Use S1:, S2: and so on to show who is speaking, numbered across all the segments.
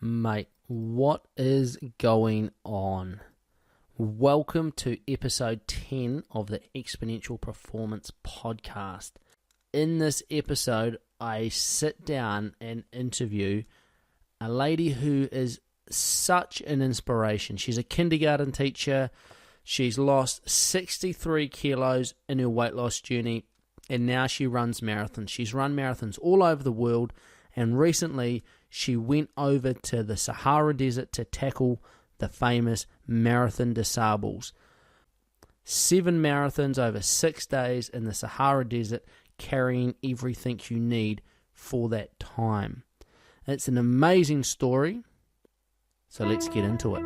S1: Mate, what is going on? Welcome to episode 10 of the Exponential Performance Podcast. In this episode, I sit down and interview a lady who is such an inspiration. She's a kindergarten teacher. She's lost 63 kilos in her weight loss journey, and now she runs marathons. She's run marathons all over the world, and recently she went over to the Sahara Desert to tackle the famous Marathon Des Sables. 7 marathons over 6 days in the Sahara Desert, carrying everything you need for that time. It's an amazing story, so let's get into it.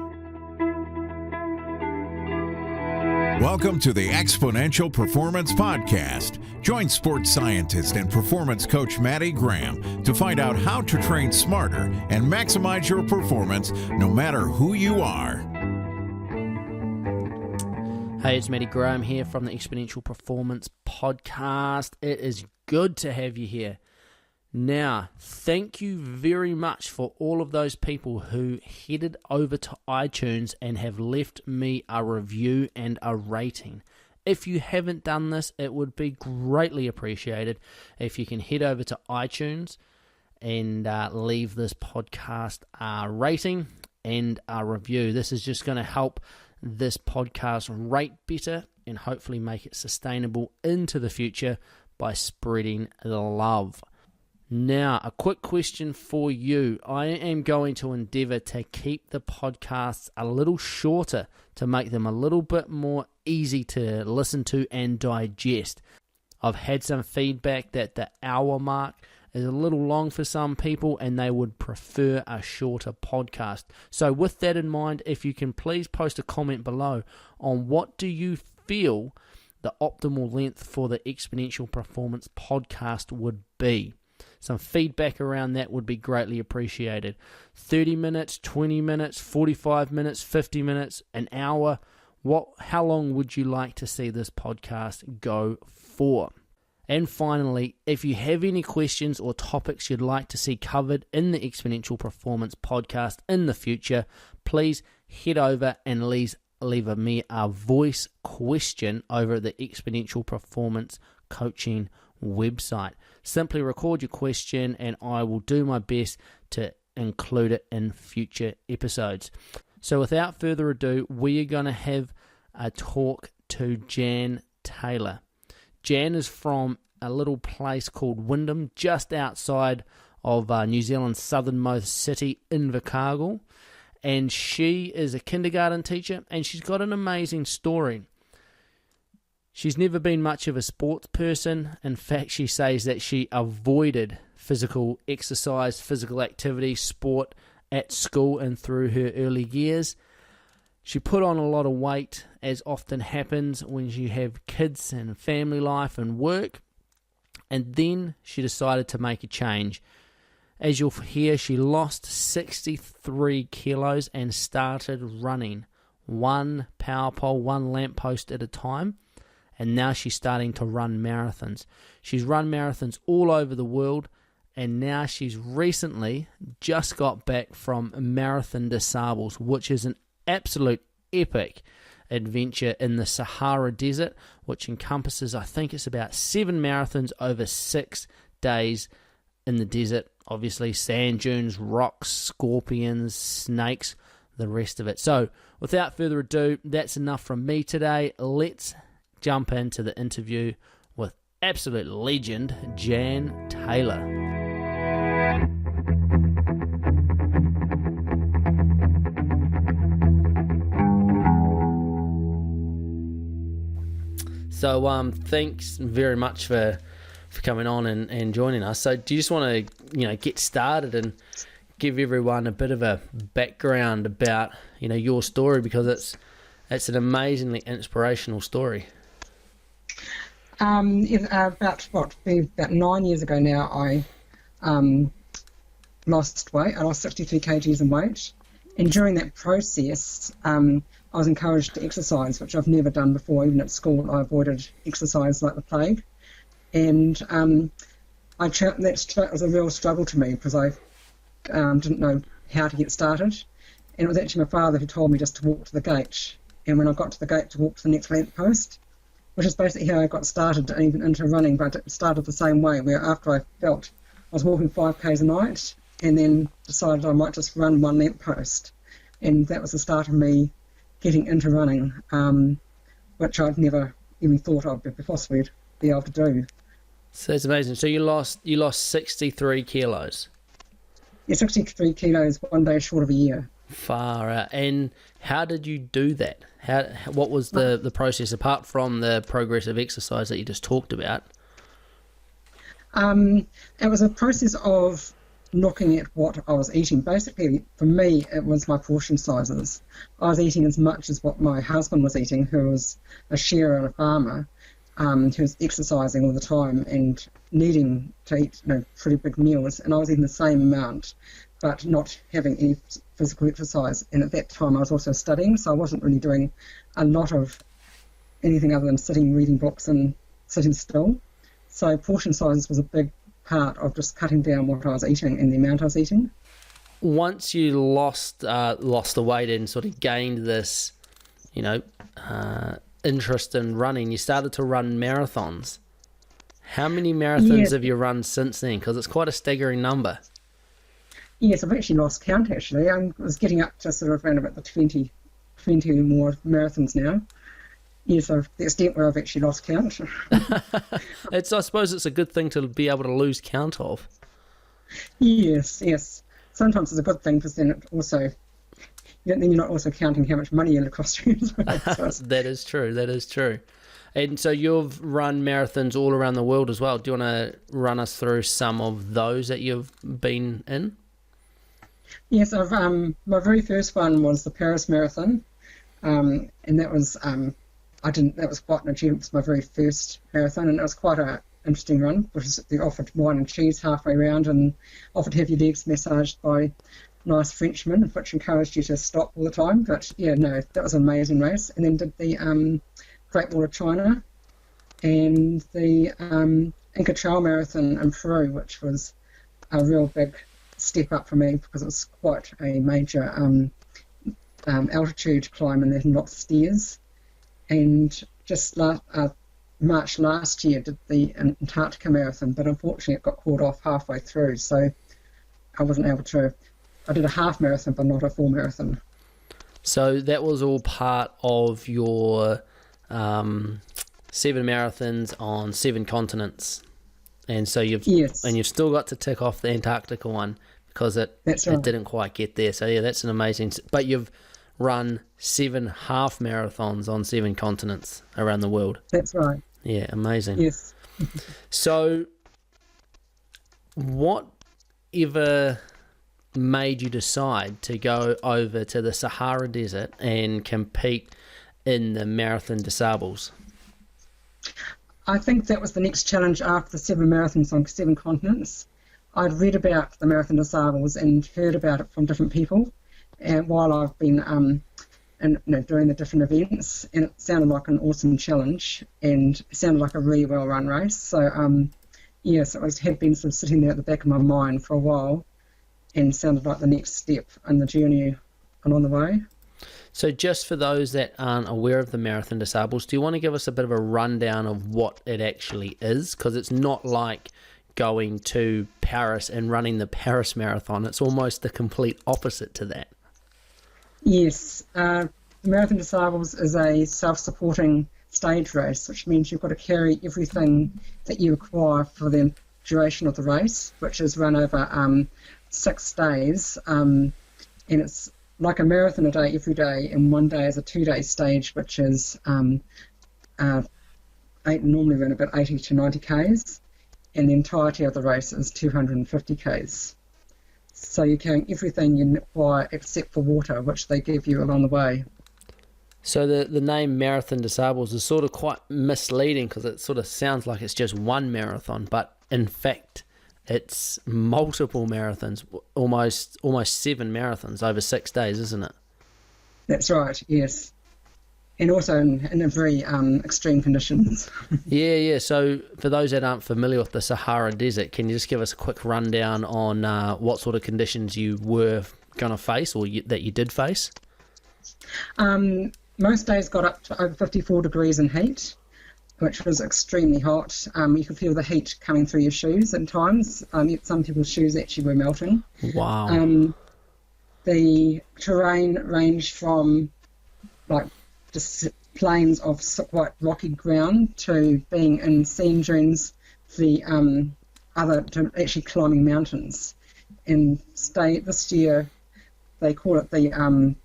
S2: Welcome to the Exponential Performance Podcast. Join sports scientist and performance coach Maddie Graham to find out how to train smarter and maximize your performance no matter who you are.
S1: Hey, it's Maddie Graham here from the Exponential Performance Podcast. It is good to have you here. Now, thank you very much for all of those people who headed over to iTunes and have left me a review and a rating. If you haven't done this, it would be greatly appreciated if you can head over to iTunes and leave this podcast a rating and a review. This is just going to help this podcast rate better and hopefully make it sustainable into the future by spreading the love. Now, a quick question for you. I am going to endeavour to keep the podcasts a little shorter to make them a little bit more easy to listen to and digest. I've had some feedback that the hour mark is a little long for some people and they would prefer a shorter podcast. So with that in mind, if you can please post a comment below on what do you feel the optimal length for the Exponential Performance Podcast would be. Some feedback around that would be greatly appreciated. 30 minutes, 20 minutes, 45 minutes, 50 minutes, an hour. How long would you like to see this podcast go for? And finally, if you have any questions or topics you'd like to see covered in the Exponential Performance Podcast in the future, please head over and leave me a voice question over at the Exponential Performance Coaching website. Simply record your question and I will do my best to include it in future episodes. So without further ado, we are going to have a talk to Jan Taylor. Jan is from a little place called Wyndham, just outside of New Zealand's southernmost city, Invercargill, and she is a kindergarten teacher and she's got an amazing story. She's never been much of a sports person. In fact, she says that she avoided physical exercise, physical activity, sport at school and through her early years. She put on a lot of weight, as often happens when you have kids and family life and work. And then she decided to make a change. As you'll hear, she lost 63 kilos and started running one power pole, one lamppost at a time. And now she's starting to run marathons. She's run marathons all over the world, and now she's recently just got back from Marathon Des Sables, which is an absolute epic adventure in the Sahara Desert, which encompasses, I think it's about 7 marathons over 6 days in the desert. Obviously, sand dunes, rocks, scorpions, snakes, the rest of it. So, without further ado, that's enough from me today. Let's jump into the interview with absolute legend Jan Taylor. So thanks very much for coming on and joining us. So do you just want to get started and give everyone a bit of a background about your story, because it's an amazingly inspirational story.
S3: About 9 years ago now, I lost weight. I lost 63 kgs in weight, and during that process, I was encouraged to exercise, which I've never done before. Even at school, I avoided exercise like the plague, and that was a real struggle to me because I didn't know how to get started. And it was actually my father who told me just to walk to the gate. And when I got to the gate, to walk to the next lamp post, which is basically how I got started even into running. But it started the same way, where after I felt I was walking 5Ks a night, and then decided I might just run one lamp post. And that was the start of me getting into running, which I'd never even thought I'd possibly be able to do.
S1: So that's amazing. So you lost 63 kilos.
S3: Yeah, 63 kilos 1 day short of a year.
S1: Far out. And how did you do that? What was the process, apart from the progressive exercise that you just talked about?
S3: It was a process of looking at what I was eating. Basically, for me, it was my portion sizes. I was eating as much as what my husband was eating, who was a shearer and a farmer, who was exercising all the time and needing to eat pretty big meals. And I was eating the same amount, but not having any physical exercise. And at that time, I was also studying, so I wasn't really doing a lot of anything other than sitting, reading books and sitting still. So portion sizes was a big part of just cutting down what I was eating and the amount I was eating.
S1: Once you lost the weight and sort of gained this, interest in running, you started to run marathons. How many marathons have you run since then? Because it's quite a staggering number.
S3: Yes, I've actually lost count, actually. I was getting up to sort of around about the 20 or more marathons now. Yes, to the extent where I've actually lost count.
S1: I suppose it's a good thing to be able to lose count of.
S3: Yes. Sometimes it's a good thing, because then it also, then you're not also counting how much money it'll cost you as well. So.
S1: That is true. And so you've run marathons all around the world as well. Do you want to run us through some of those that you've been in?
S3: Yes, I've my very first one was the Paris Marathon, and that was that was quite an achievement. It was my very first marathon, and it was quite an interesting run, because they offered wine and cheese halfway around and offered to have your legs massaged by nice Frenchmen, which encouraged you to stop all the time. But that was an amazing race. And then did the Great Wall of China and the Inca Trail Marathon in Peru, which was a real big step up for me, because it was quite a major altitude climb, and there's lots of stairs. And just March last year did the Antarctica Marathon, but unfortunately it got called off halfway through, so I wasn't able to. I did a half marathon, but not a full marathon. So
S1: that was all part of your 7 marathons on 7 continents, and so you've still got to tick off the Antarctica one, because it didn't quite get there. So that's an amazing. But you've run 7 half marathons on 7 continents around the world. That's right. Yeah, amazing. Yes. So, whatever made you decide to go over to the Sahara Desert and compete in the Marathon Des Sables? I think that was the next challenge after the 7 marathons on 7 continents. I'd read about the Marathon Des Sables and heard about it from different people, and while I've been doing the different events, and it sounded like an awesome challenge, and it sounded like a really well run race. So it had been sort of sitting there at the back of my mind for a while, and sounded like the next step in the journey along the way. So just for those that aren't aware of the Marathon Des Sables, do you want to give us a bit of a rundown of what it actually is? Because it's not like going to Paris and running the Paris Marathon. It's almost the complete opposite to that. Yes, the Marathon Des Sables is a self-supporting stage race, which means you've got to carry everything that you require for the duration of the race, which is run over 6 days, and it's like a marathon a day every day, and one day is a 2-day stage, which is normally run about 80 to 90 k's, and the entirety of the race is 250 k's. So you're carrying everything you require except for water, which they give you along the way. So the name Marathon Des Sables is sort of quite misleading, because it sort of sounds like it's just one marathon, but in fact it's multiple marathons, almost 7 marathons over 6 days, isn't it? That's right, yes.
S3: and also in a very extreme conditions.
S1: Yeah. So for those that aren't familiar with the Sahara Desert, can you just give us a quick rundown on what sort of conditions you were going to face, or that you did face?
S3: Most days got up to over 54 degrees in heat, which was extremely hot. You could feel the heat coming through your shoes at times. Some people's shoes actually were melting.
S1: Wow.
S3: The terrain ranged from like just plains of quite rocky ground to being in sand dunes, to actually climbing mountains. And this year they call it the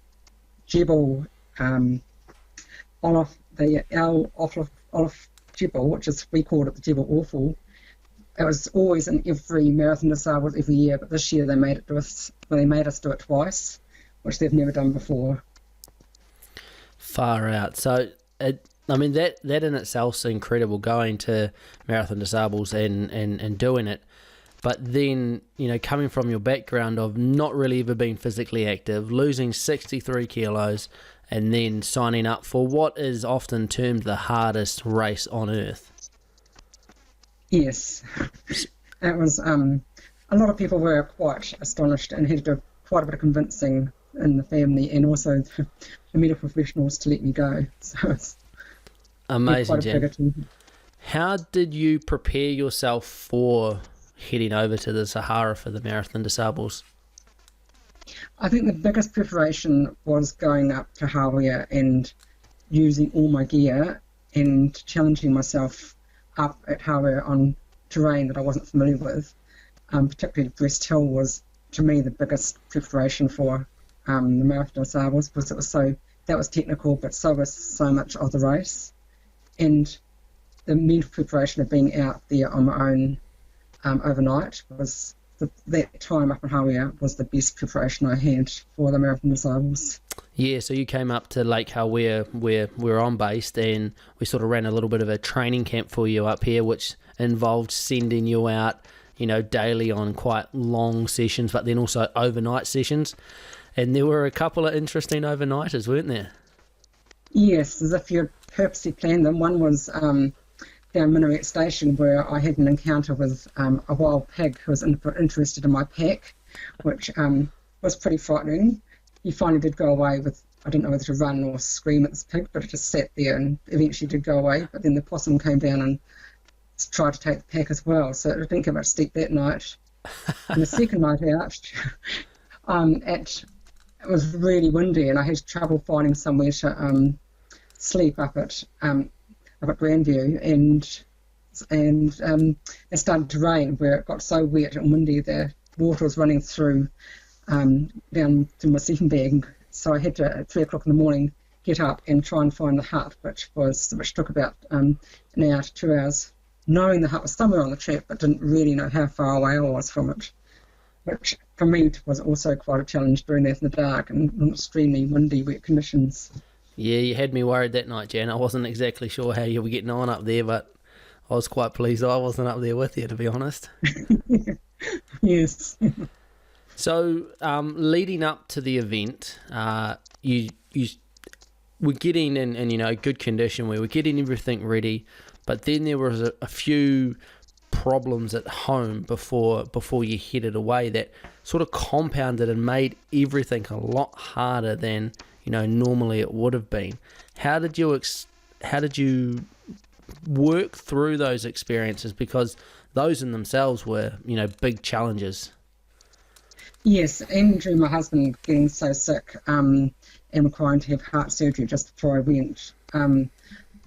S3: Jebel Olaf, the Olaf Jebel, which is, we called it the Jebel Awful. It was always in every Marathon Des Sables every year, but this year they made us do it twice, which they've never done before.
S1: Far out. So, that in itself is incredible, going to Marathon Des Sables and doing it. But then, coming from your background of not really ever being physically active, losing 63 kilos, and then signing up for what is often termed the hardest race on earth.
S3: Yes. It was, a lot of people were quite astonished and had to do quite a bit of convincing in the family, and also the medical professionals, to let me go. So it's
S1: amazing,
S3: Jen.
S1: How did you prepare yourself for heading over to the Sahara for the Marathon Des Sables?
S3: I think the biggest preparation was going up to Hawea and using all my gear and challenging myself up at Hawea on terrain that I wasn't familiar with. Particularly Breast Hill was, to me, the biggest preparation for the Marathon Des Sables, because that was technical, but so was so much of the race. And the mental preparation of being out there on my own overnight was, that time up in Hawea was the best preparation I had for the Marathon Des Sables.
S1: Yeah, so you came up to Lake Hawea where I'm based, and we sort of ran a little bit of a training camp for you up here, which involved sending you out, daily on quite long sessions, but then also overnight sessions. And there were a couple of interesting overnighters, weren't there?
S3: Yes, as if you purposely planned them. One was down Minaret Station, where I had an encounter with a wild pig who was interested in my pack, which was pretty frightening. He finally did go away with, I didn't know whether to run or scream at this pig, but it just sat there and eventually did go away. But then the possum came down and tried to take the pack as well, so it didn't get much sleep that night. And the second night out, it was really windy, and I had trouble finding somewhere to sleep up at Grandview, and it started to rain, where it got so wet and windy the water was running through down to my sleeping bag. So I had to, at 3 o'clock in the morning, get up and try and find the hut, which took about an hour to 2 hours, knowing the hut was somewhere on the trip, but didn't really know how far away I was from it, which for me was also quite a challenge, doing that in the dark and in extremely windy, wet conditions.
S1: Yeah, you had me worried that night, Jan. I wasn't exactly sure how you were getting on up there, but I was quite pleased I wasn't up there with you, to be honest.
S3: Yes.
S1: So, leading up to the event, you were getting in good condition. We were getting everything ready, but then there was a few problems at home before you headed away that sort of compounded and made everything a lot harder than normally it would have been. How did you work through those experiences, because those in themselves were big challenges?
S3: Yes, Andrew, my husband, getting so sick and requiring to have heart surgery just before I went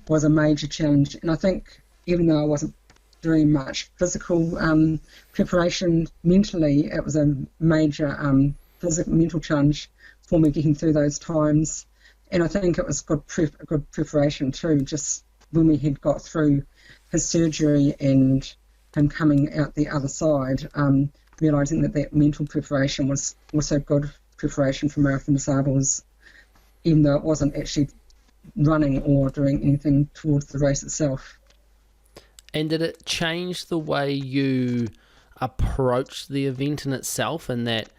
S3: was a major challenge. And I think even though I wasn't doing much physical preparation, mentally it was a major mental challenge for me getting through those times. And I think it was good preparation too, just when we had got through his surgery and him coming out the other side, realising that mental preparation was also good preparation for Marathon Des Sables, even though it wasn't actually running or doing anything towards the race itself.
S1: And did it change the way you approached the event in itself, and that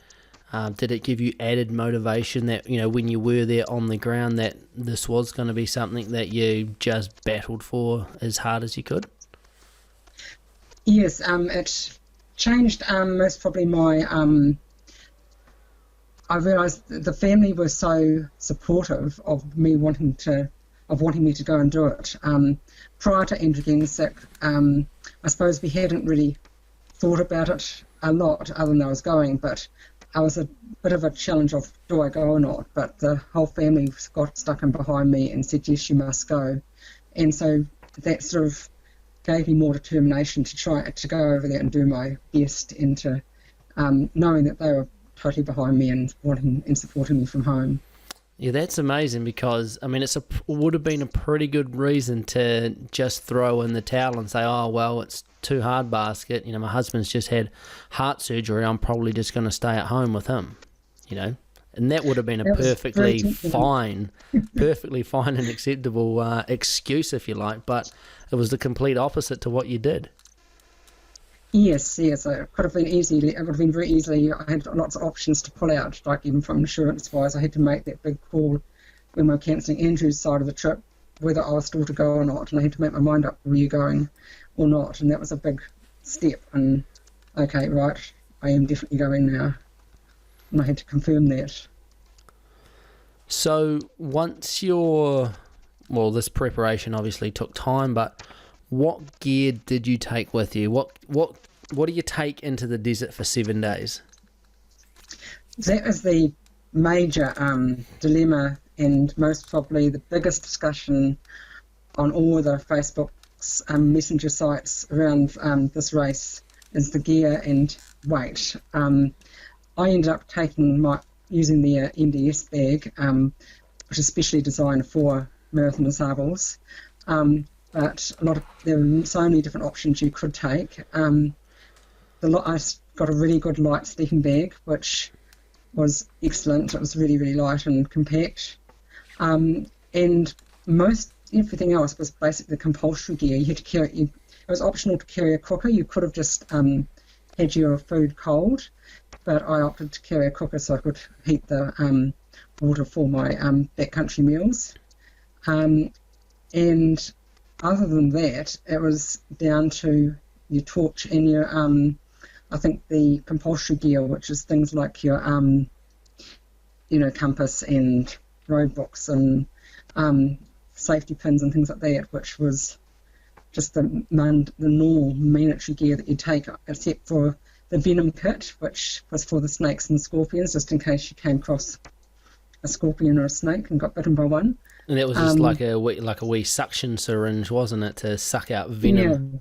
S1: Did it give you added motivation that, when you were there on the ground, that this was going to be something that you just battled for as hard as you could?
S3: Yes, it changed most probably my... I realised the family were so supportive of me wanting me to go and do it. Prior to Andrew getting sick, I suppose we hadn't really thought about it a lot other than I was going, but I was a bit of a challenge of do I go or not, but the whole family got stuck in behind me and said, yes, you must go. And so that sort of gave me more determination to try to go over there and do my best, and to knowing that they were totally behind me and supporting me from home.
S1: Yeah, that's amazing, because it would have been a pretty good reason to just throw in the towel and say, oh well, it's too hard basket. My husband's just had heart surgery. I'm probably just going to stay at home with him. And that would have been a perfectly fine and acceptable excuse, if you like. But it was the complete opposite to what you did.
S3: Yes, it could have been easy. It would have been very easily. I had lots of options to pull out, like even from insurance-wise. I had to make that big call when we were cancelling Andrew's side of the trip, whether I was still to go or not, and I had to make my mind up, were you going or not? And that was a big step. And okay, right, I am definitely going now. And I had to confirm that.
S1: So once this preparation obviously took time, but what gear did you take with you? What do you take into the desert for 7 days?
S3: That was the major dilemma, and most probably the biggest discussion on all the Facebook's messenger sites around this race, is the gear and weight. I ended up using the NDS bag, which is specially designed for Marathon Des Sables. But there were so many different options you could take. I got a really good light sleeping bag, which was excellent. It was really, really light and compact. And most everything else was basically compulsory gear. You had to carry. It was optional to carry a cooker. You could have just had your food cold, but I opted to carry a cooker so I could heat the water for my backcountry meals. And other than that, it was down to your torch and your, I think the compulsory gear, which is things like your, compass and road books and safety pins and things like that, which was just the normal mandatory gear that you take, except for the venom kit, which was for the snakes and scorpions, just in case you came across a scorpion or a snake and got bitten by one.
S1: And that was just like a wee suction syringe, wasn't it, to suck out venom?
S3: Yeah,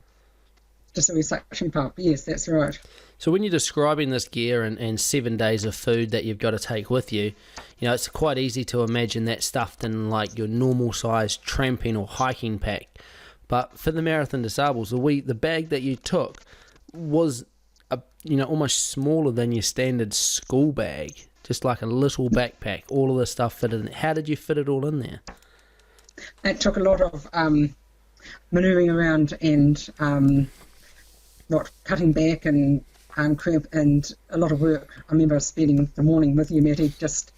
S3: just a wee suction pump. Yes, that's right.
S1: So when you're describing this gear and 7 days of food that you've got to take with you, it's quite easy to imagine that stuffed in like your normal size tramping or hiking pack. But for the Marathon Des Sables, the bag that you took was almost smaller than your standard school bag. Just like a little backpack, all of the stuff fitted in. How did you fit it all in there?
S3: It took a lot of manoeuvring around and cutting back and cramp and a lot of work. I remember spending the morning with you, Matty, just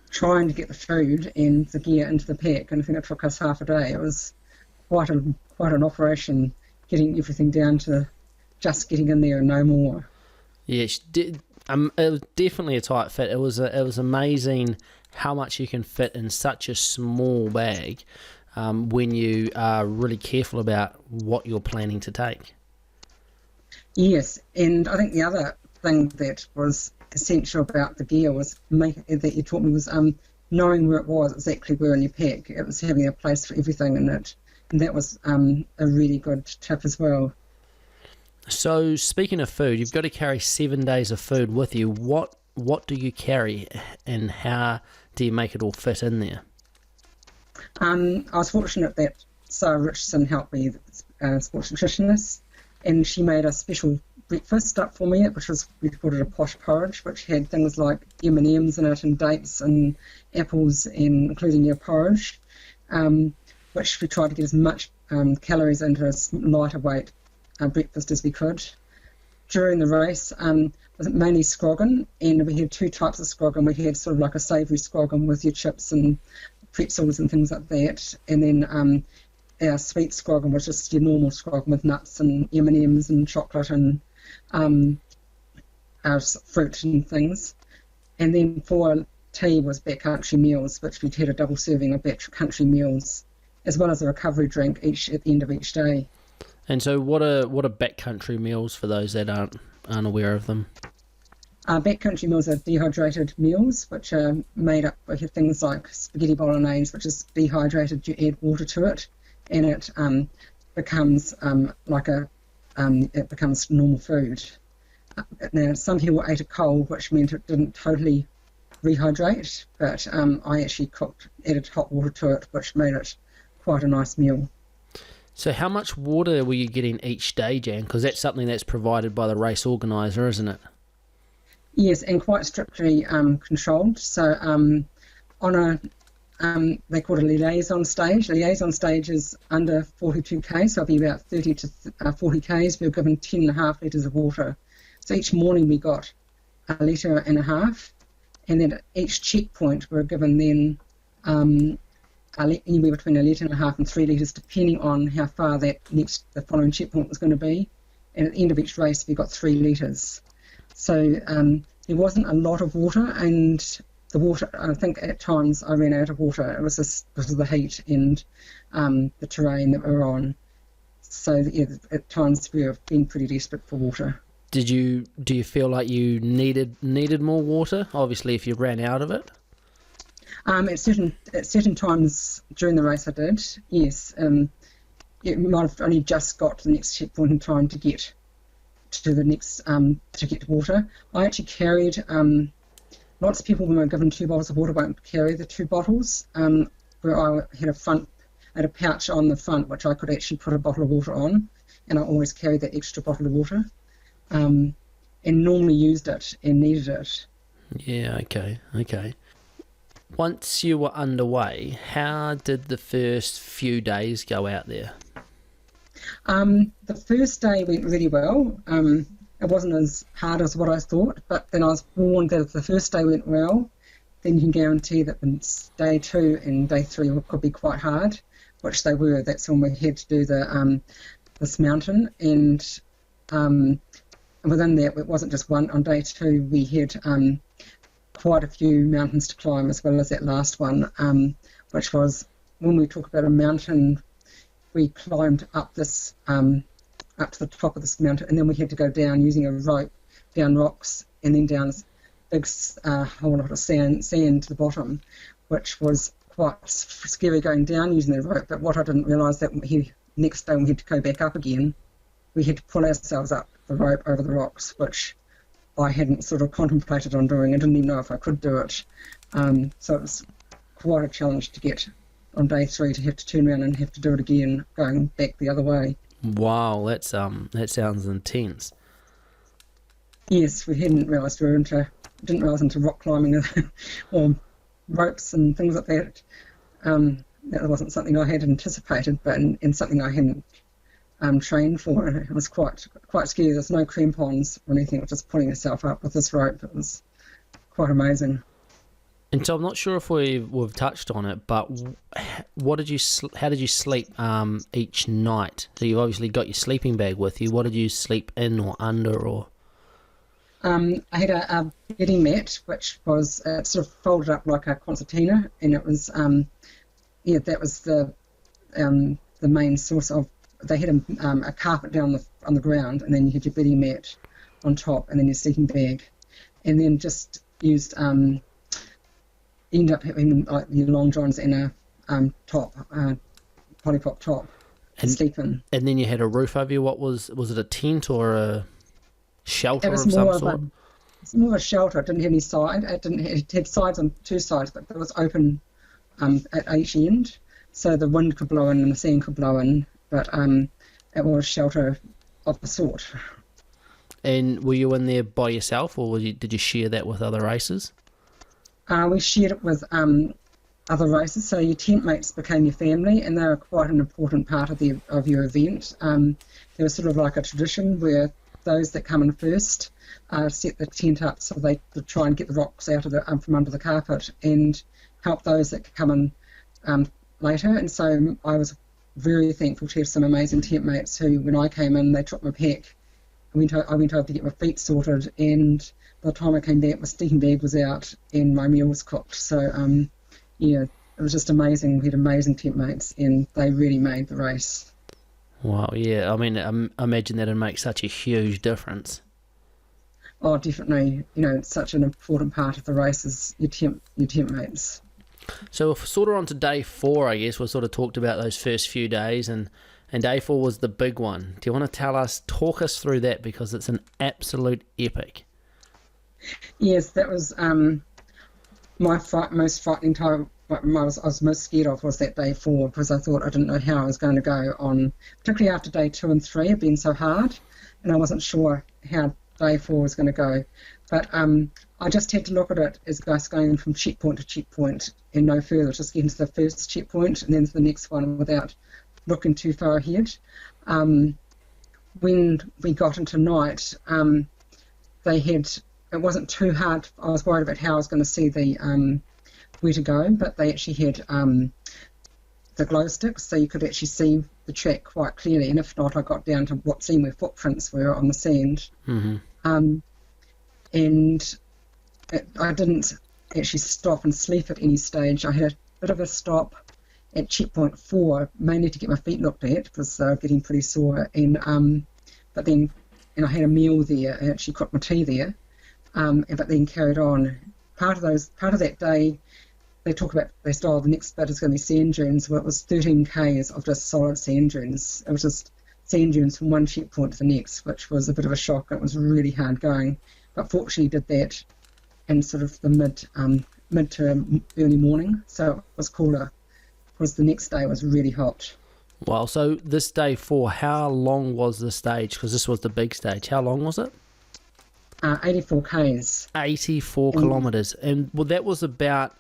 S3: trying to get the food and the gear into the pack, and I think it took us half a day. It was quite an operation, getting everything down to just getting in there and no more.
S1: Yes, it was definitely a tight fit. It was amazing how much you can fit in such a small bag when you are really careful about what you're planning to take.
S3: Yes, and I think the other thing that was essential about the gear was that you taught me was knowing where it was, exactly where in your pack. It was having a place for everything in it, and that was a really good tip as well.
S1: So speaking of food, you've got to carry 7 days of food with you. What do you carry, and how do you make it all fit in there? I
S3: was fortunate that Sarah Richardson helped me, sports nutritionist, and she made a special breakfast up for me, which was, we called it a posh porridge, which had things like M&Ms in it and dates and apples, and including your porridge, which we tried to get as much calories into a lighter weight breakfast as we could. During the race, was mainly scroggin, and we had two types of scroggin. We had sort of like a savoury scroggin with your chips and pretzels and things like that, and then our sweet scroggin was just your normal scroggin with nuts and M&Ms and chocolate and our fruit and things. And then for tea was Backcountry Meals, which we'd had a double serving of Backcountry Meals, as well as a recovery drink each at the end of each day.
S1: And so what are Backcountry Meals for those that aren't aware of them?
S3: Backcountry Meals are dehydrated meals, which are made up with things like spaghetti bolognese, which is dehydrated. You add water to it, and it becomes it becomes normal food. Now, some people ate it cold, which meant it didn't totally rehydrate, but I actually added hot water to it, which made it quite a nice meal.
S1: So how much water were you getting each day, Jan? Because that's something that's provided by the race organiser, isn't it?
S3: Yes, and quite strictly controlled. So they call it a liaison stage. Liaison stage is under 42 k's, so it'll be about 30 to 40 k's. We were given 10.5 litres of water. So each morning we got 1.5 litres, and then at each checkpoint we were given then anywhere between 1.5 litres and 3 litres, depending on how far the following checkpoint was going to be. And at the end of each race we got 3 litres. So there wasn't a lot of water, and the water, I think at times I ran out of water. It was just because of the heat and the terrain that we were on. So yeah, at times we were being pretty desperate for water.
S1: Do you feel like you needed more water? Obviously, if you ran out of it.
S3: At certain times during the race, I did. Yes, you might have only just got to the next checkpoint in time to get to the next to get water. I actually carried. Lots of people, when we were given 2 bottles of water, won't carry the 2 bottles. Where I had a pouch on the front, which I could actually put a bottle of water on, and I always carried that extra bottle of water. And normally used it and needed it.
S1: Yeah, okay. Once you were underway, how did the first few days go out there?
S3: The first day went really well. It wasn't as hard as what I thought, but then I was warned that if the first day went well, then you can guarantee that day 2 and day 3 could be quite hard, which they were. That's when we had to do this mountain, and within that, it wasn't just one. On day 2, we had quite a few mountains to climb, as well as that last one, which was, when we talk about a mountain, we climbed up this up to the top of this mountain, and then we had to go down using a rope, down rocks, and then down this big whole lot of sand to the bottom, which was quite scary going down using the rope. But what I didn't realise, that next day when we had to go back up again, we had to pull ourselves up the rope over the rocks, which I hadn't sort of contemplated on doing. I didn't even know if I could do it. So it was quite a challenge to get on day 3 to have to turn around and have to do it again, going back the other way.
S1: Wow, that sounds intense.
S3: Yes, we didn't realise into rock climbing or ropes and things like that. That wasn't something I had anticipated, but and something I hadn't trained for. It was quite scary. There's no crampons or anything. It was just pulling yourself up with this rope. It was quite amazing.
S1: And so I'm not sure if we've touched on it, but how did you sleep each night? So you've obviously got your sleeping bag with you. What did you sleep in or under or?
S3: I had a bedding mat, which was sort of folded up like a concertina, and it was that was the main source of. They had a carpet down on the ground, and then you had your bedding mat on top, and then your sleeping bag, and then just used. Ended up having like your long johns and a top, polypop top to sleep in. And
S1: then you had a roof over you. What was it? A tent or a shelter of some sort?
S3: It's more of a shelter. It didn't have any side. It had sides on 2 sides, but it was open at each end, so the wind could blow in and the sand could blow in. But it was shelter of the sort.
S1: And were you in there by yourself, or did you share that with other racers?
S3: We shared it with other races, so your tent mates became your family, and they were quite an important part of your event. There was sort of like a tradition where those that come in first, set the tent up so they could try and get the rocks out of the from under the carpet, and help those that could come in later. And so I was very thankful to have some amazing tent mates who, when I came in, they took my pack. I went over to get my feet sorted, and by the time I came back, my sleeping bag was out and my meal was cooked. So yeah, it was just amazing. We had amazing tent mates, and they really made the race.
S1: Wow, yeah. I mean, I imagine that'd make such a huge difference.
S3: Oh, definitely. It's such an important part of the race is your tent mates.
S1: So we're sort of on to day 4, I guess. We sort of talked about those first few days, and day 4 was the big one. Do you want to talk us through that, because it's an absolute epic?
S3: Yes, that was my most frightening time. What I was most scared of was that day 4, because I thought I didn't know how I was going to go on, particularly after day 2 and 3 had been so hard, and I wasn't sure how day 4 was going to go. But I just had to look at it as us going from checkpoint to checkpoint and no further, just getting to the first checkpoint and then to the next one without looking too far ahead. When we got into night, it wasn't too hard. I was worried about how I was going to see where to go, but they actually had the glow sticks, so you could actually see the track quite clearly, and if not, I got down to what seemed where footprints were on the sand. Mm-hmm. And I didn't actually stop and sleep at any stage. I had a bit of a stop at checkpoint 4, mainly to get my feet looked at because they were getting pretty sore, and I had a meal there. I actually cooked my tea there, but then carried on. Part of that day, they style the next bit is going to be sand dunes. Well, it was 13 k's of just solid sand dunes. It was just sand dunes from one checkpoint to the next, which was a bit of a shock. It was really hard going, but fortunately did that in sort of the mid to early morning, so it was cooler, because the next day was really hot.
S1: Well, so this day 4, how long was the stage? Because this was the big stage. How long was it?
S3: 84 k's.
S1: 84 kilometres. And well, that was about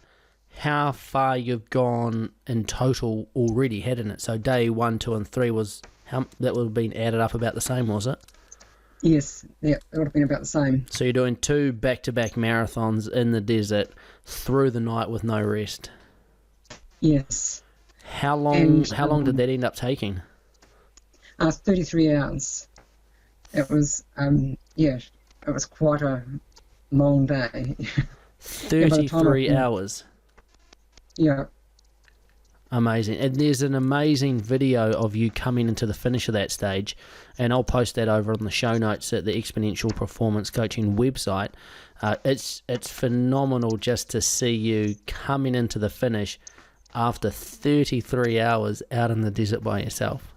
S1: how far you've gone in total already, hadn't it? So day 1, 2 and 3 was, that would have been added up about the same, was it?
S3: Yes, yeah, it would have been about the same.
S1: So you're doing 2 back-to-back marathons in the desert through the night with no rest.
S3: Yes.
S1: How long did that end up taking?
S3: 33 hours. It was, it was quite a long day.
S1: 33 hours.
S3: Yeah.
S1: Amazing. And there's an amazing video of you coming into the finish of that stage, and I'll post that over on the show notes at the Exponential Performance Coaching website. It's phenomenal just to see you coming into the finish after 33 hours out in the desert by yourself.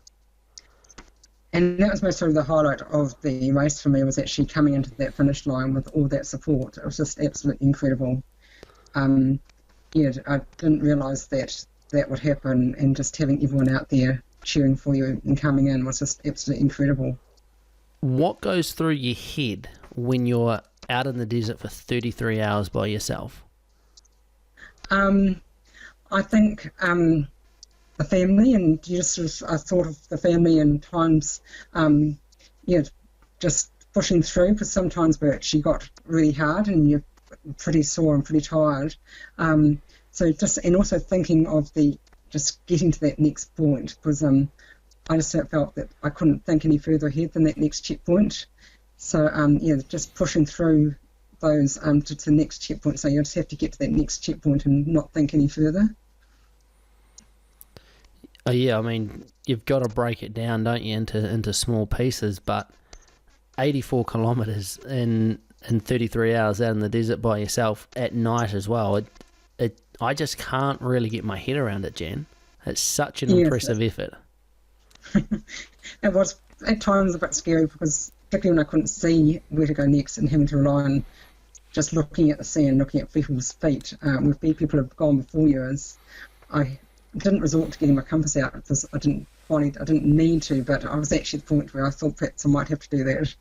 S3: And that was most sort of the highlight of the race for me, was actually coming into that finish line with all that support. It was just absolutely incredible. I didn't realise that would happen, and just having everyone out there cheering for you and coming in was just absolutely incredible.
S1: What goes through your head when you're out in the desert for 33 hours by yourself?
S3: I think the family, and I thought of the family and times, just pushing through, because sometimes we actually got really hard and you're pretty sore and pretty tired. And also thinking of just getting to that next point, because I just felt that I couldn't think any further ahead than that next checkpoint. So just pushing through those to the next checkpoint. So you just have to get to that next checkpoint and not think any further.
S1: Yeah, I mean, you've got to break it down, don't you, into small pieces, but 84 kilometres in 33 hours out in the desert by yourself at night as well, I just can't really get my head around it, Jan. It's such an impressive effort.
S3: It was at times a bit scary, because particularly when I couldn't see where to go next and having to rely on just looking at the sand, looking at people's feet. With people who have gone before you, I didn't resort to getting my compass out because I didn't need to, but I was actually at the point where I thought perhaps I might have to do that.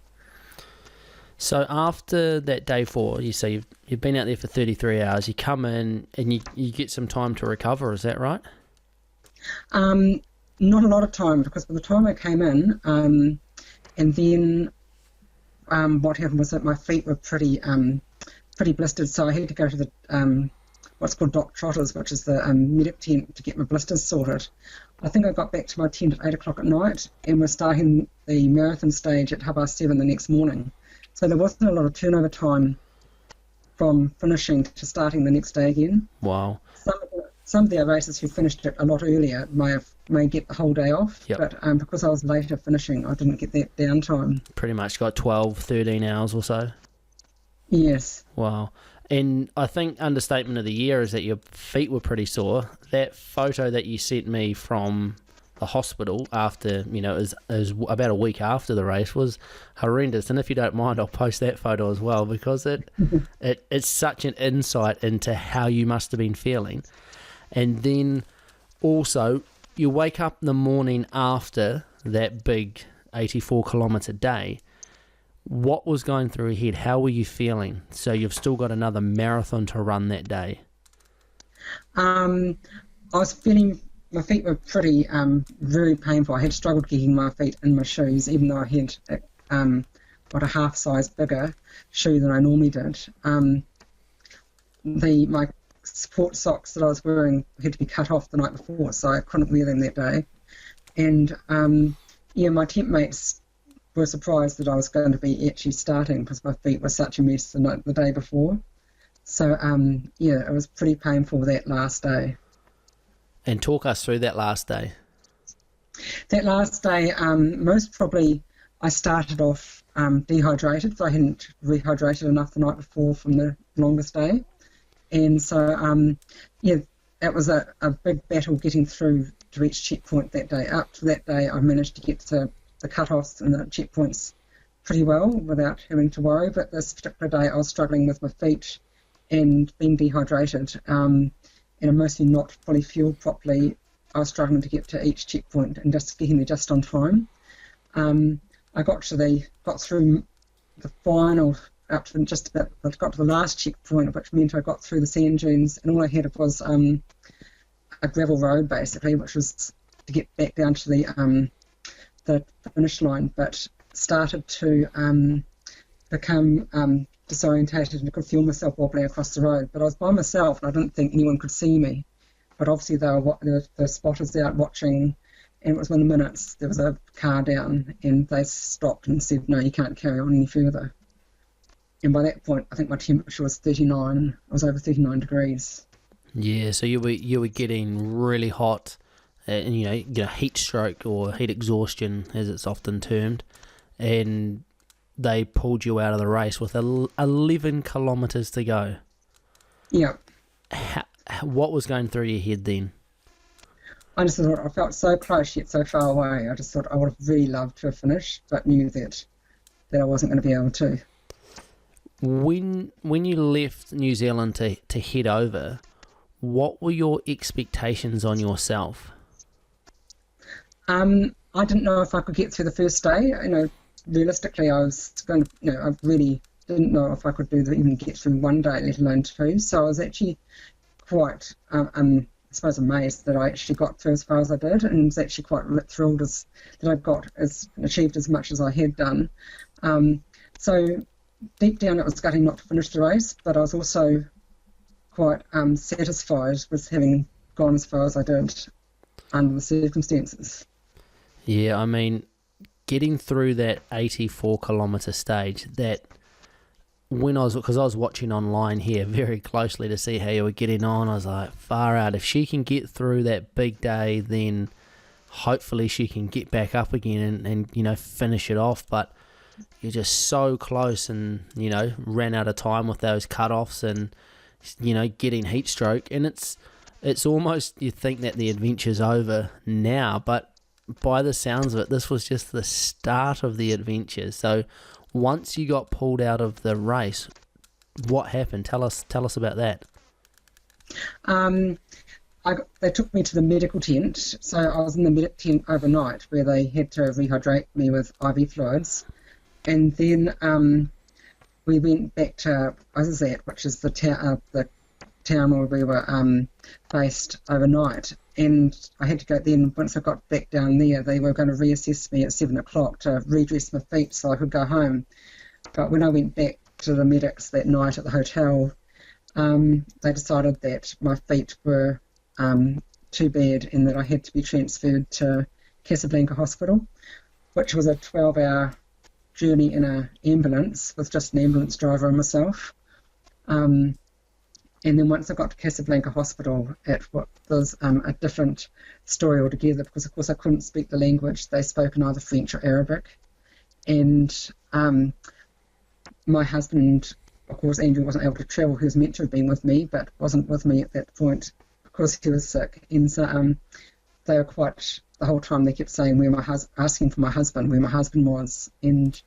S1: So after that day 4, you say you've been out there for 33 hours, you come in and you get some time to recover, is that right?
S3: Not a lot of time, because by the time I came in, and then what happened was that my feet were pretty blistered, so I had to go to the what's called Doc Trotter's, which is the medic tent, to get my blisters sorted. I think I got back to my tent at 8 o'clock at night, and we're starting the marathon stage at 7:30 the next morning. So there wasn't a lot of turnover time from finishing to starting the next day again.
S1: Wow.
S3: Some of the races who finished it a lot earlier may get the whole day off,
S1: Yep.
S3: but because I was later finishing, I didn't get that downtime.
S1: Pretty much got 12, 13 hours or so.
S3: Yes.
S1: Wow. And I think understatement of the year is that your feet were pretty sore. That photo that you sent me from the hospital after, is about a week after the race was horrendous. And if you don't mind, I'll post that photo as well, because it's such an insight into how you must have been feeling. And then also, you wake up in the morning after that big 84-kilometre day. What was going through your head? How were you feeling? So you've still got another marathon to run that day.
S3: I was feeling, my feet were pretty, very painful. I had struggled getting my feet in my shoes, even though I had got a half size bigger shoe than I normally did. My support socks that I was wearing had to be cut off the night before, so I couldn't wear them that day. And my tent mates were surprised that I was going to be actually starting, because my feet were such a mess the day before. So it was pretty painful that last day.
S1: And talk us through that last day.
S3: That last day, most probably I started off dehydrated, so I hadn't rehydrated enough the night before from the longest day. And so, it was a big battle getting through to each checkpoint that day. Up to that day, I managed to get to the cut-offs and the checkpoints pretty well without having to worry. But this particular day, I was struggling with my feet and being dehydrated, and I'm mostly not fully fueled properly. I was struggling to get to each checkpoint and just getting there just on time. I got through the final, up to just about, I got to the last checkpoint, which meant I got through the sand dunes, and all I had was a gravel road basically, which was to get back down to the finish line, but started to become disorientated, and could feel myself wobbling across the road. But I was by myself, and I didn't think anyone could see me. But obviously there were the spotters out watching, and it was within minutes there was a car down, and they stopped and said, no, you can't carry on any further. And by that point, I think my temperature was 39. I was over 39 degrees.
S1: Yeah, so you were getting really hot, and heat stroke or heat exhaustion, as it's often termed, and they pulled you out of the race with 11 kilometres to go.
S3: Yeah.
S1: What was going through your head then?
S3: I just thought, I felt so close yet so far away. I just thought I would have really loved to have finished, but knew that I wasn't going to be able to.
S1: When you left New Zealand to head over, what were your expectations on yourself?
S3: I didn't know if I could get through the first day. Realistically, I was going to, I really didn't know if I could even get through one day, let alone two. So I was actually quite, I suppose, amazed that I actually got through as far as I did, and was actually quite thrilled that I achieved as much as I had done. So deep down, it was gutting not to finish the race, but I was also quite satisfied with having gone as far as I did under the circumstances.
S1: Yeah, I mean, getting through that 84-kilometre stage, that because I was watching online here very closely to see how you were getting on, I was like, far out. If she can get through that big day, then hopefully she can get back up again and finish it off. But you're just so close, and ran out of time with those cut-offs, and getting heat stroke, and it's almost, you think that the adventure's over now, but by the sounds of it, this was just the start of the adventure. So once you got pulled out of the race, what happened? Tell us about that.
S3: They took me to the medical tent, so I was in the medic tent overnight, where they had to rehydrate me with IV fluids. And then we went back to Azazat, which is the town where we were based overnight. And I had to go then, once I got back down there, they were going to reassess me at 7 o'clock to redress my feet so I could go home. But when I went back to the medics that night at the hotel, they decided that my feet were too bad and that I had to be transferred to Casablanca Hospital, which was a 12-hour journey in an ambulance with just an ambulance driver and myself. And then once I got to Casablanca Hospital, it was a different story altogether, because of course I couldn't speak the language. They spoke in either French or Arabic. And my husband, of course, Andrew, wasn't able to travel. He was meant to have been with me, but wasn't with me at that point because he was sick. And so they were quite, the whole time they kept saying asking for my husband, where my husband was. And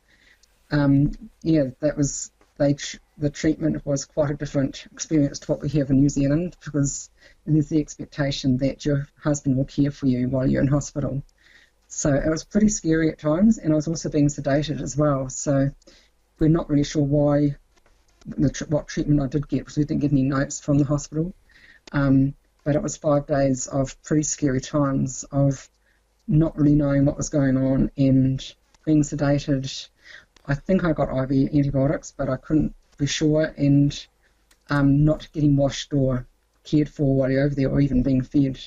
S3: that was, the treatment was quite a different experience to what we have in New Zealand, because there's the expectation that your husband will care for you while you're in hospital. So it was pretty scary at times, and I was also being sedated as well. So we're not really sure what treatment I did get, because we didn't get any notes from the hospital. But it was 5 days of pretty scary times of not really knowing what was going on and being sedated. I think I got IV antibiotics, but I couldn't be sure, and not getting washed or cared for while you're over there, or even being fed.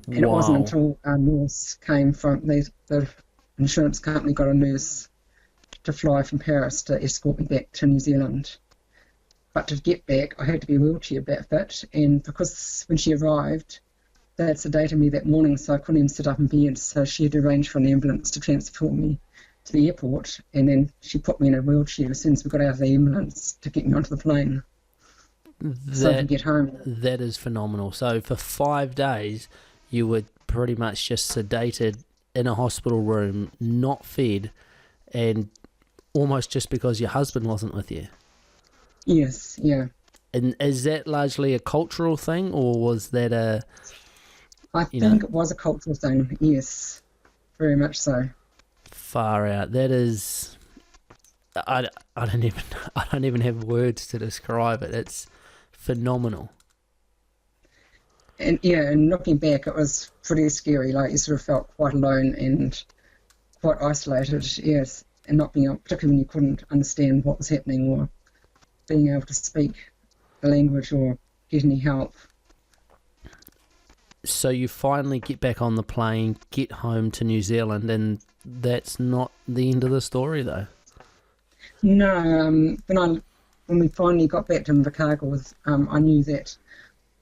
S3: And It wasn't until a nurse came from the insurance company, got a nurse to fly from Paris to escort me back to New Zealand. But to get back, I had to be wheelchair fit, and because when she arrived, they had sedated me that morning, so I couldn't even sit up in bed, so she had to arrange for an ambulance to transport me to the airport, and then she put me in a wheelchair as soon as we got out of the ambulance to get me onto the plane so I could get home.
S1: That is phenomenal. So for 5 days, you were pretty much just sedated in a hospital room, not fed, and almost just because your husband wasn't with you.
S3: Yes, yeah.
S1: And is that largely a cultural thing, or was that
S3: I think it was a cultural thing, yes, very much so.
S1: Far out. That is, I don't even have words to describe it. It's phenomenal.
S3: And looking back, it was pretty scary. Like, you sort of felt quite alone and quite isolated, yes, and not being able, particularly when you couldn't understand what was happening or being able to speak the language or get any help.
S1: So you finally get back on the plane, get home to New Zealand, and that's not the end of the story, though.
S3: No, when we finally got back to Invercargill, I knew that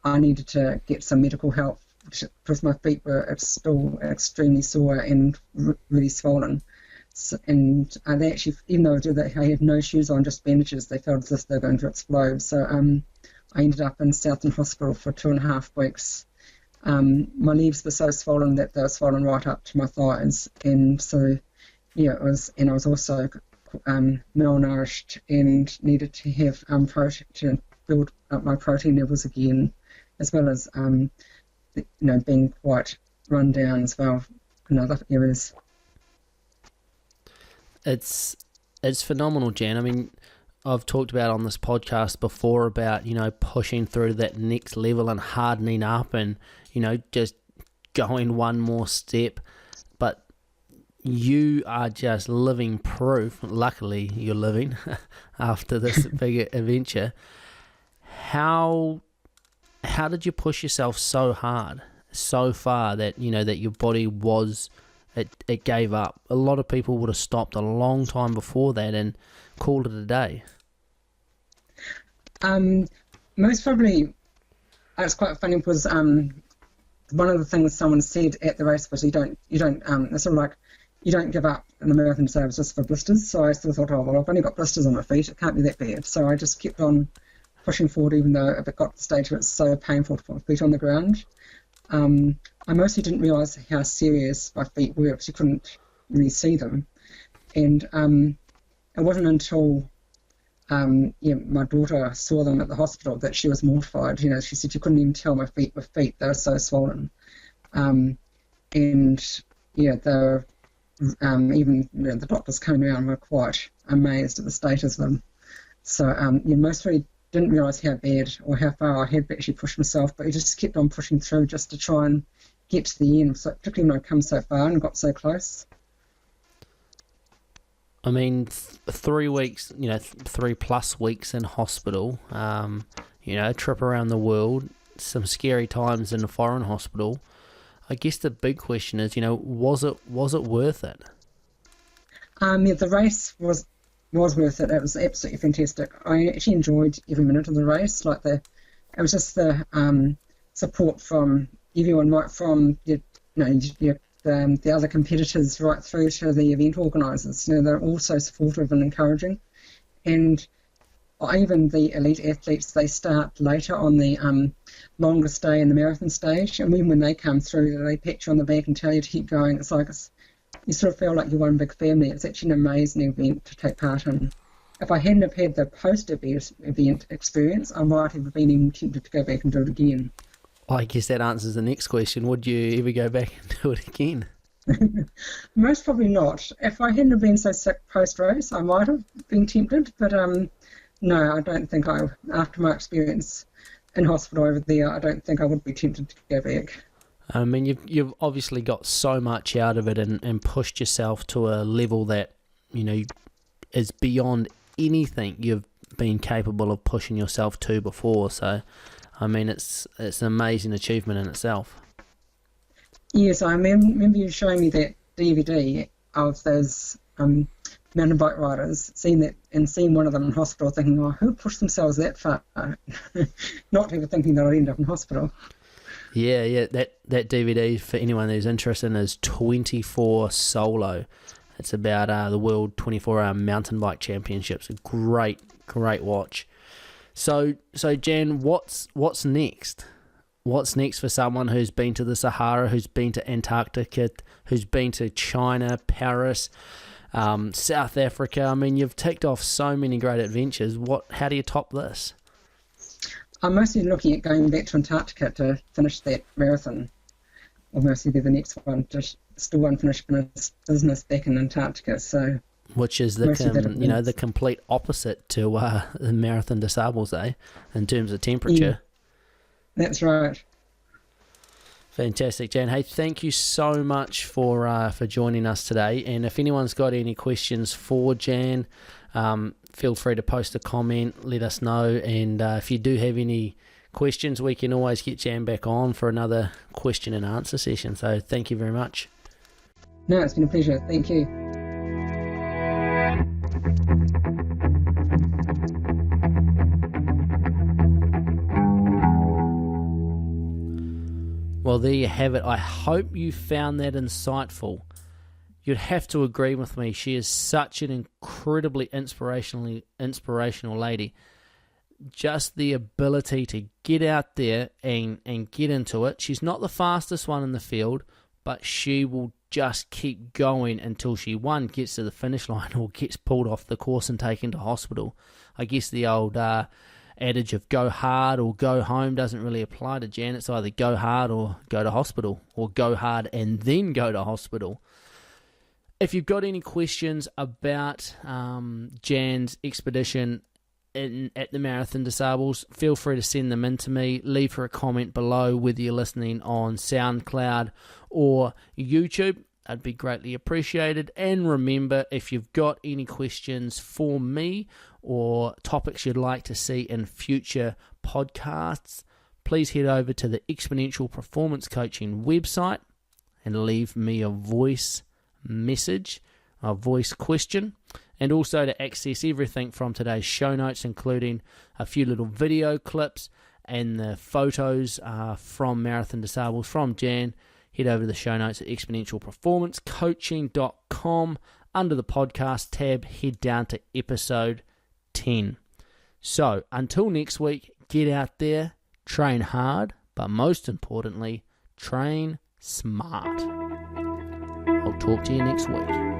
S3: I needed to get some medical help, because my feet were still extremely sore and really swollen. So, and they actually, even though I had no shoes on, just bandages, they felt as if they were going to explode. So I ended up in Southern Hospital for 2.5 weeks. My leaves were so swollen that they were swollen right up to my thighs, and so I was also malnourished and needed to have protein to build up my protein levels again, as well as being quite run down as well in other areas.
S1: It's phenomenal, Jan. I mean, I've talked about on this podcast before about, pushing through that next level and hardening up and, just going one more step. But you are just living proof. Luckily, you're living after this big adventure. How did you push yourself so hard, so far that, that your body it gave up? A lot of people would have stopped a long time before that and called it a day.
S3: Most probably, it's quite funny because one of the things someone said at the race was you don't it's sort of like you don't give up in the Marathon Des Sables just for blisters. So I still thought, I've only got blisters on my feet, it can't be that bad. So I just kept on pushing forward, even though it got to the stage where it's so painful to put my feet on the ground. I mostly didn't realise how serious my feet were because you couldn't really see them. And it wasn't until my daughter saw them at the hospital that she was mortified. She said she couldn't even tell my feet were feet. They were so swollen. And they were, even the doctors came around and were quite amazed at the status of them. So most really didn't realise how bad or how far I had actually pushed myself, but I just kept on pushing through just to try and get to the end, so particularly when I'd come so far and got so close.
S1: I mean, 3 weeks, 3+ weeks in hospital, a trip around the world, some scary times in a foreign hospital. I guess the big question is, was it worth it?
S3: The race was worth it. It was absolutely fantastic. I actually enjoyed every minute of the race. It was just the support from everyone, right from the other competitors right through to the event organisers. They're all so supportive and encouraging. And even the elite athletes, they start later on the longest day in the marathon stage, and when they come through, they pat you on the back and tell you to keep going. It's like you sort of feel like you're one big family. It's actually an amazing event to take part in. If I hadn't have had the post-event experience, I might have been even tempted to go back and do it again.
S1: I guess that answers the next question. Would you ever go back and do it again?
S3: Most probably not. If I hadn't have been so sick post-race, I might have been tempted, but no, I don't think after my experience in hospital over there, I don't think I would be tempted to go back.
S1: I mean, you've obviously got so much out of it and pushed yourself to a level that, is beyond anything you've been capable of pushing yourself to before. So, I mean, it's an amazing achievement in itself.
S3: Yes, I remember you showing me that DVD of those mountain bike riders, seeing one of them in hospital, thinking, oh, who pushed themselves that far? Not even thinking that I'd end up in hospital.
S1: Yeah, that DVD, for anyone who's interested, is 24 Solo. It's about the World 24-Hour Mountain Bike Championships. A great watch. So Jan, what's next? What's next for someone who's been to the Sahara, who's been to Antarctica, who's been to China, Paris, South Africa? I mean, you've ticked off so many great adventures. How do you top this?
S3: I'm mostly looking at going back to Antarctica to finish that marathon. Or mostly the next one, just still unfinished business back in Antarctica. So,
S1: which is the complete opposite to the Marathon Des Sables, in terms of temperature.
S3: Yeah, that's right.
S1: Fantastic, Jan. Hey, thank you so much for joining us today. And if anyone's got any questions for Jan, feel free to post a comment, let us know. And if you do have any questions, we can always get Jan back on for another question and answer session. So thank you very much.
S3: No, it's been a pleasure. Thank you.
S1: Well, there you have it. I hope you found that insightful. You'd have to agree with me. She is such an incredibly inspirational lady. Just the ability to get out there and get into it. She's not the fastest one in the field, but she will just keep going until she, one, gets to the finish line or gets pulled off the course and taken to hospital. I guess the old adage of go hard or go home doesn't really apply to Jan. It's either go hard or go to hospital, or go hard and then go to hospital. If you've got any questions about Jan's expedition at the Marathon Des Sables, feel free to send them in to me. Leave her a comment below, whether you're listening on SoundCloud or YouTube. That'd be greatly appreciated. And remember, if you've got any questions for me or topics you'd like to see in future podcasts, please head over to the Exponential Performance Coaching website and leave me a voice message, a voice question. And also to access everything from today's show notes, including a few little video clips and the photos from Marathon Des Sables from Jan, head over to the show notes at exponentialperformancecoaching.com. Under the podcast tab, head down to episode 10. So, until next week, get out there, train hard, but most importantly, train smart. I'll talk to you next week.